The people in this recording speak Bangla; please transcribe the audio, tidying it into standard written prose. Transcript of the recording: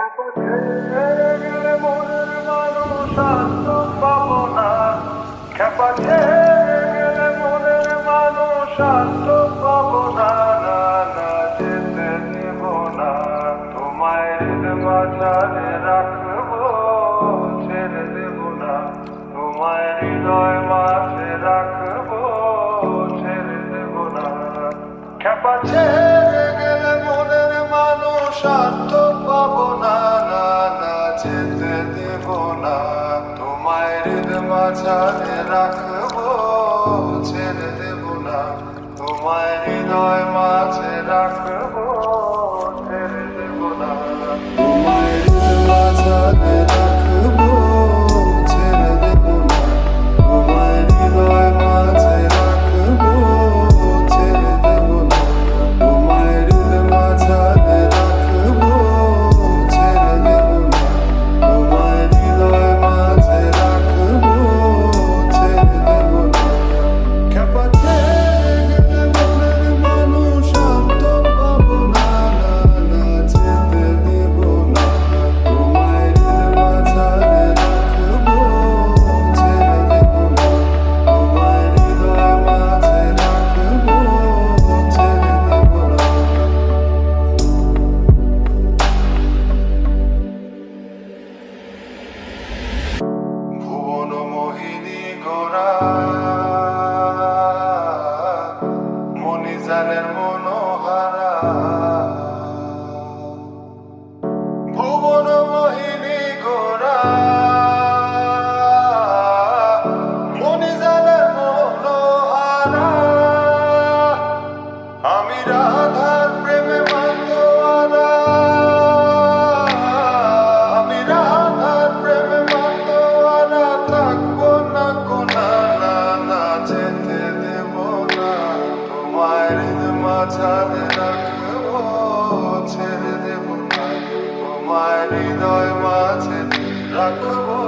গেলে মনের মানুষ আর তো পাবো না। খেপা ছেড়ে গেলে মনের মানুষ আর তো পাবো না। না না যেতে দেব না, তোমায় মাঝারে রাখবো, ছেড়ে দেব না। তোমায় হৃদয় মাঝে রাখবো, ছেড়ে দেব না। খেপা ছেড়ে গেলে মনের মানুষ আর তো পাবো না। না না যেতে দেব না, তোমায় মাঝারে রাখবো, ছেড়ে দেব না। তোমায় হৃদয় মাঝে রাখবো, ছেড়ে দেব না। তোমায় মাঝারে রাখবো, ছেড়ে দেব না। তোমায় হৃদয় মাঝে রাখবো, ছেড়ে দেব না। তোমায় হৃদয় মাঝারে রাখবো, ছেড়ে দেব না। তোমায় হৃদয় মাঝে রাখবো, ছেড়ে দেব না। খেপা ছেড়ে গেলে মনের মানুষ আর তো পাবো না। না না যেতে দেব না, তোমায় হৃদয় মাঝারে রাখবো, ছেড়ে দেব না। তোমায় হৃদয় মাঝে রাখবো, ছেড়ে দেব না। ভুবন মোহিনী গোরা মণিজানের মনোহারা। ভুবন মোহিনী গোরা মণিজানের মনোহারা। আমি রাধার প্রেমে মাতোয়ারা। আমি রাধার প্রেমে মাতোয়ারা, থাকবো না কোনা। না না যেতে দেব না, তোমায় মাঝারে রাখবো, ছেড়ে দেব না। তোমায় হৃদয় মাঝে রাখবো,